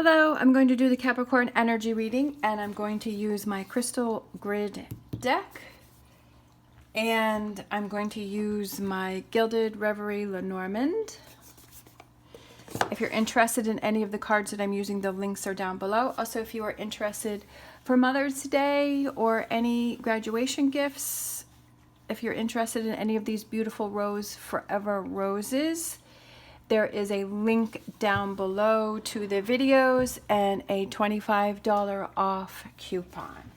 Hello, I'm going to do the Capricorn energy reading, and I'm going to use my crystal grid deck, and I'm going to use my Gilded Reverie Lenormand. If you're interested in any of the cards that I'm using, the links are down below. Also, if you are interested for Mother's Day or any graduation gifts, if you're interested in any of these beautiful Rose Forever roses, there is a link down below to the videos and a $25 off coupon.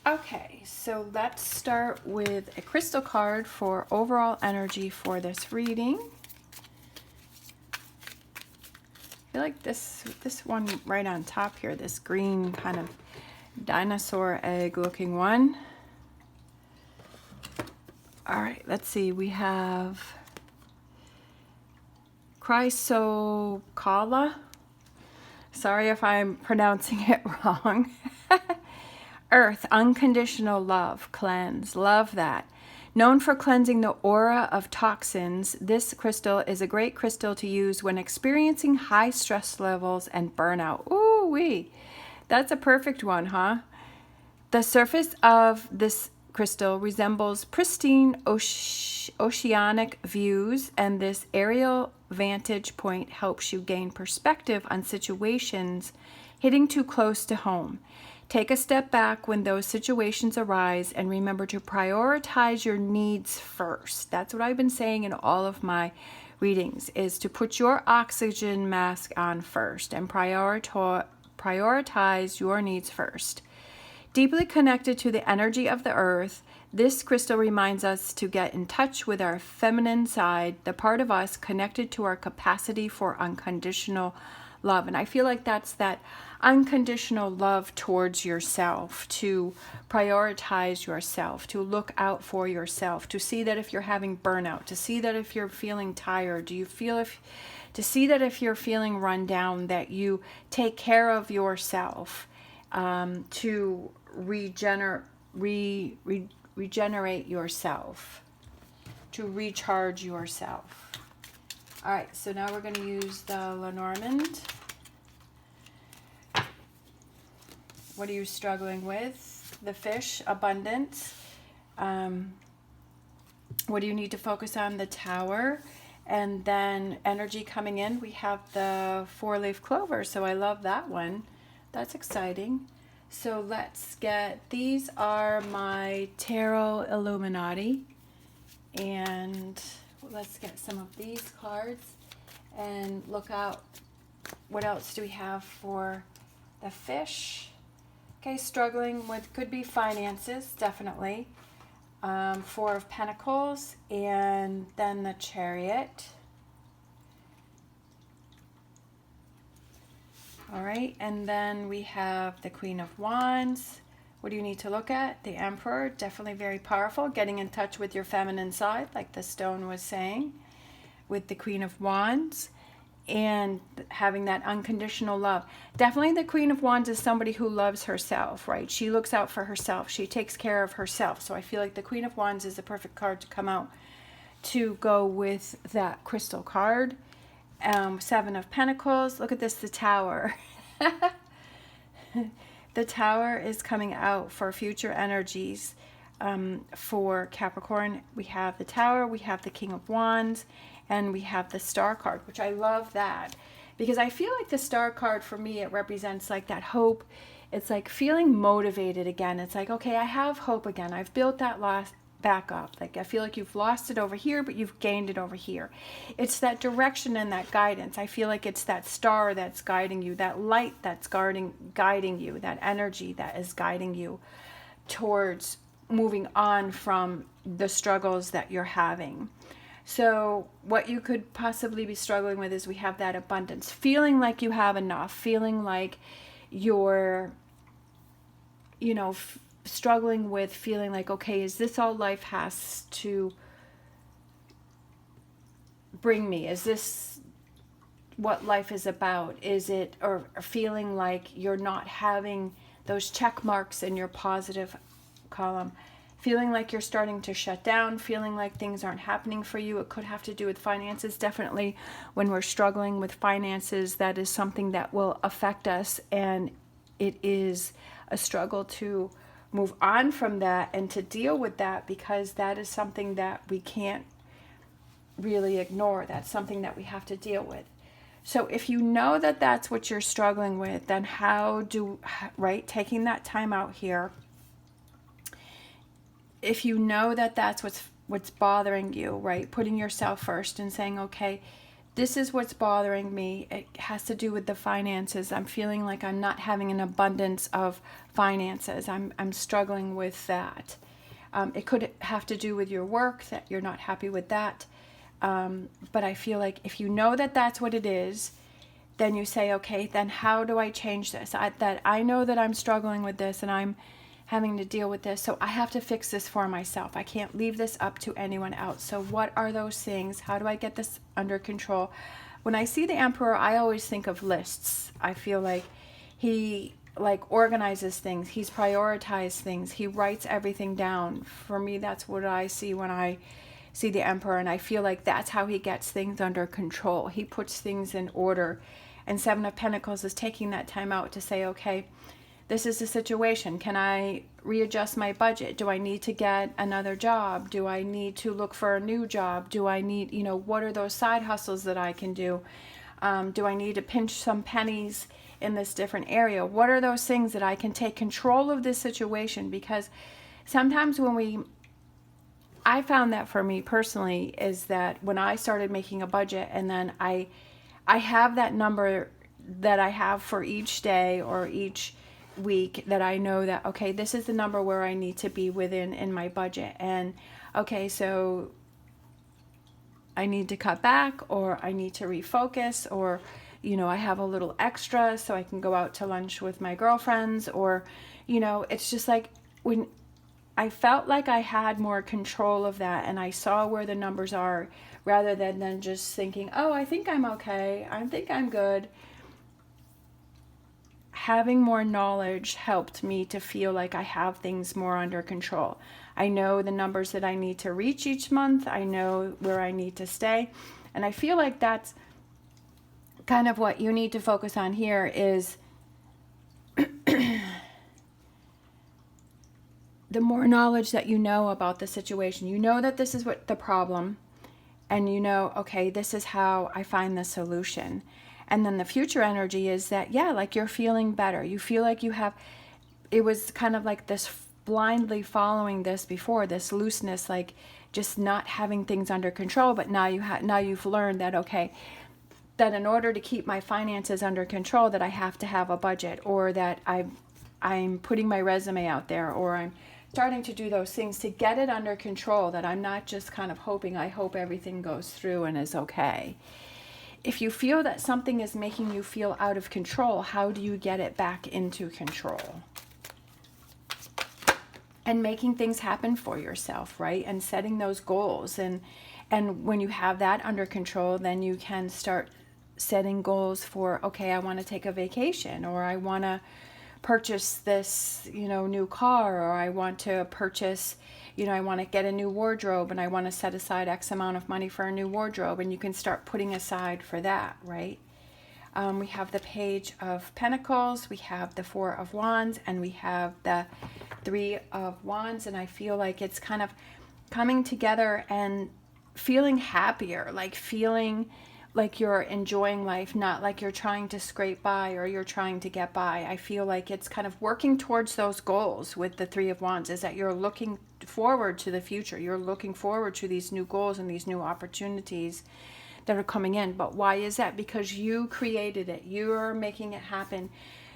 Okay, so let's start with a crystal card for overall energy for this reading. I feel like this one right on top here, this green kind of dinosaur egg looking one. All right, let's see. We have Chrysocala. Sorry if I'm pronouncing it wrong. Earth, unconditional love, cleanse. Love that. Known for cleansing the aura of toxins, this crystal is a great crystal to use when experiencing high stress levels and burnout. Ooh wee. That's a perfect one, huh? The surface of this crystal resembles pristine oceanic views, and this aerial vantage point helps you gain perspective on situations hitting too close to home. Take a step back when those situations arise and remember to prioritize your needs first. That's what I've been saying in all of my readings, is to put your oxygen mask on first and prioritize your needs first. Deeply connected to the energy of the earth, this crystal reminds us to get in touch with our feminine side, the part of us connected to our capacity for unconditional love. And I feel like that's that unconditional love towards yourself, to prioritize yourself, to look out for yourself, to see that if you're having burnout, to see that if you're feeling tired, to see that if you're feeling run down, that you take care of yourself, to regenerate yourself, to recharge yourself. All right, so now we're going to use the Lenormand. What are you struggling with? The fish, abundance. What do you need to focus on? The Tower. And then energy coming in, we have the 4-leaf clover, so I love that one. That's exciting. So let's get, these are my Tarot Illuminati, and let's get some of these cards and look out. What else do we have for the fish? Okay, struggling with, could be finances, definitely. 4 of Pentacles, and then the Chariot. All right, and then we have the Queen of Wands. What do you need to look at? The Emperor, definitely very powerful. Getting in touch with your feminine side, like the stone was saying, with the Queen of Wands, and having that unconditional love. Definitely the Queen of Wands is somebody who loves herself, right? She looks out for herself. She takes care of herself. So I feel like the Queen of Wands is the perfect card to come out to go with that crystal card. 7 of Pentacles. Look at this, the Tower. The Tower is coming out for future energies for Capricorn. We have the Tower, we have the King of Wands, and we have the Star card, which I love that, because I feel like the Star card for me, it represents like that hope. It's like feeling motivated again. It's like, okay, I have hope again. I've built that back up. Like I feel like you've lost it over here, but you've gained it over here. It's that direction and that guidance. I feel like it's that star that's guiding you, that light that's guiding you, that energy that is guiding you towards moving on from the struggles that you're having. So what you could possibly be struggling with is we have that abundance, feeling like you have enough, feeling like you're, struggling with feeling like, okay, is this all life has to bring me? Is this what life is about? Is it, or feeling like you're not having those check marks in your positive column, feeling like you're starting to shut down, feeling like things aren't happening for you. It could have to do with finances. Definitely when we're struggling with finances, that is something that will affect us, and it is a struggle to move on from that and to deal with that, because that is something that we can't really ignore. That's something that we have to deal with. So if you know that that's what you're struggling with, then right, taking that time out here, if you know that that's what's bothering you, right, putting yourself first and saying, okay, this is what's bothering me. It has to do with the finances. I'm feeling like I'm not having an abundance of finances. I'm struggling with that. It could have to do with your work, that you're not happy with that. But I feel like if you know that that's what it is, then you say, okay, then how do I change this? I know that I'm struggling with this and I'm having to deal with this, so I have to fix this for myself. I can't leave this up to anyone else. So what are those things? How do I get this under control? When I see the Emperor, I always think of lists. I feel like he organizes things. He's prioritized things. He writes everything down. For me, that's what I see when I see the Emperor, and I feel like that's how he gets things under control. He puts things in order. And Seven of Pentacles is taking that time out to say, okay, this is the situation. Can I readjust my budget? Do I need to get another job? Do I need to look for a new job? Do I need, what are those side hustles that I can do? Do I need to pinch some pennies in this different area? What are those things that I can take control of this situation? Because sometimes I found that for me personally is that when I started making a budget, and then I have that number that I have for each day or each week, that I know that, okay, this is the number where I need to be within in my budget. And okay, so I need to cut back, or I need to refocus, or I have a little extra so I can go out to lunch with my girlfriends, or it's just like when I felt like I had more control of that and I saw where the numbers are, rather than just thinking, oh, I think I'm okay, I think I'm good. Having more knowledge helped me to feel like I have things more under control. I know the numbers that I need to reach each month. I know where I need to stay. And I feel like that's kind of what you need to focus on here is the more knowledge that you know about the situation. You know that this is what the problem, and okay, this is how I find the solution. And then the future energy is that, like you're feeling better. You feel like it was kind of like this blindly following this before, this looseness, like just not having things under control. But now you've learned that, okay, that in order to keep my finances under control, that I have to have a budget, or that I'm putting my resume out there, or I'm starting to do those things to get it under control, that I'm not just kind of hoping, I hope everything goes through and is okay. If you feel that something is making you feel out of control, how do you get it back into control? And making things happen for yourself, right? And setting those goals. And when you have that under control, then you can start setting goals for, okay, I want to take a vacation, or I want to purchase this, new car, or I want to purchase, I want to get a new wardrobe, and I want to set aside X amount of money for a new wardrobe, and you can start putting aside for that, right? We have the Page of Pentacles, we have the Four of Wands, and we have the Three of Wands, and I feel like it's kind of coming together and feeling happier, like feeling like you're enjoying life, not like you're trying to scrape by or you're trying to get by. I feel like it's kind of working towards those goals with the Three of Wands, is that you're looking forward to the future. You're looking forward to these new goals and these new opportunities that are coming in. But why is that? Because you created it. You're making it happen.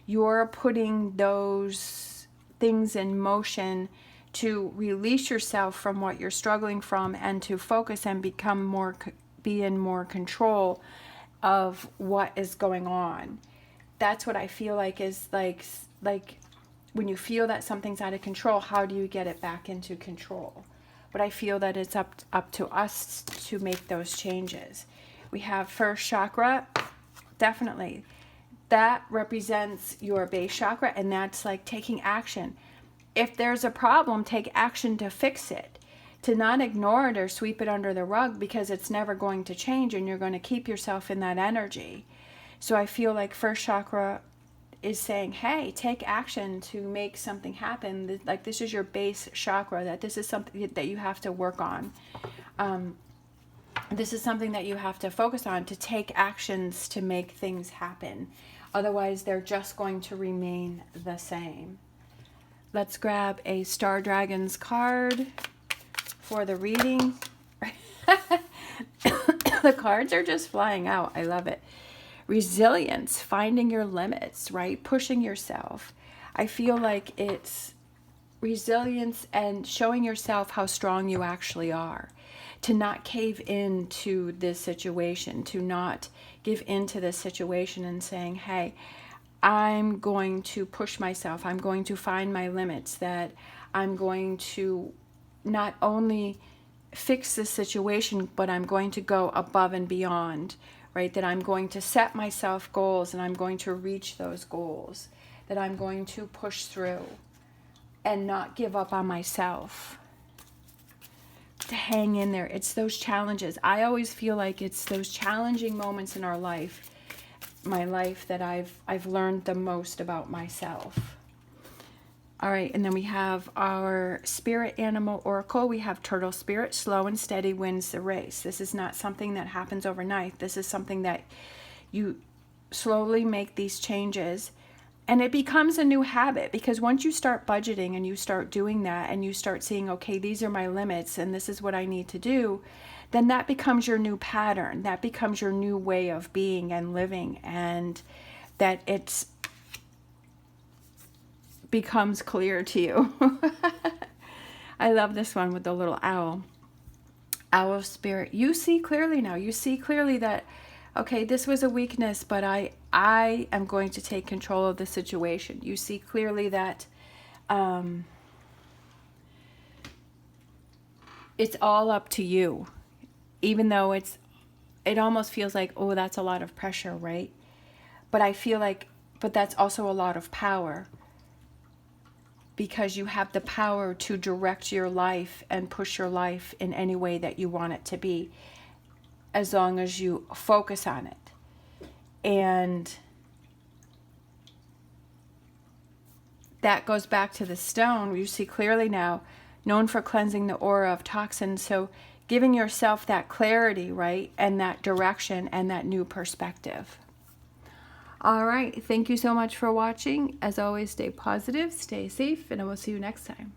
You're putting those things in motion to release yourself from what you're struggling from, and to focus and be in more control of what is going on. That's what I feel like is like when you feel that something's out of control, how do you get it back into control? But I feel that it's up to us to make those changes. We have first chakra, definitely. That represents your base chakra, and that's like taking action. if there's a problem, take action to fix it. To not ignore it or sweep it under the rug, because it's never going to change and you're going to keep yourself in that energy. So I feel like first chakra is saying, hey, take action to make something happen. Like, this is your base chakra, that this is something that you have to work on. This is something that you have to focus on, to take actions to make things happen. Otherwise, they're just going to remain the same. Let's grab a Star Dragons card for the reading. The cards are just flying out. I love it. Resilience, finding your limits, right? Pushing yourself. I feel like it's resilience and showing yourself how strong you actually are. To not cave into this situation, to not give into this situation and saying, hey, I'm going to push myself. I'm going to find my limits, that I'm going to not only fix the situation, but I'm going to go above and beyond, right? That I'm going to set myself goals and I'm going to reach those goals, that I'm going to push through and not give up on myself, to hang in there. It's those challenges. I always feel like it's those challenging moments in our life, my life, that I've learned the most about myself. All right, and then we have our spirit animal oracle. We have turtle spirit. Slow and steady wins the race. This is not something that happens overnight. This is something that you slowly make these changes, and it becomes a new habit, because once you start budgeting and you start doing that and you start seeing, okay, these are my limits and this is what I need to do, then that becomes your new pattern. That becomes your new way of being and living, and that it's becomes clear to you. I love this one with the little owl. Owl spirit. You see clearly now. You see clearly that, okay, this was a weakness, but I am going to take control of the situation. You see clearly that it's all up to you. Even though it almost feels like, oh, that's a lot of pressure, right? But I feel like, but that's also a lot of power, because you have the power to direct your life and push your life in any way that you want it to be, as long as you focus on it. And that goes back to the stone. You see clearly now, known for cleansing the aura of toxins. So giving yourself that clarity, right? And that direction and that new perspective. All right. Thank you so much for watching. As always, stay positive, stay safe, and I will see you next time.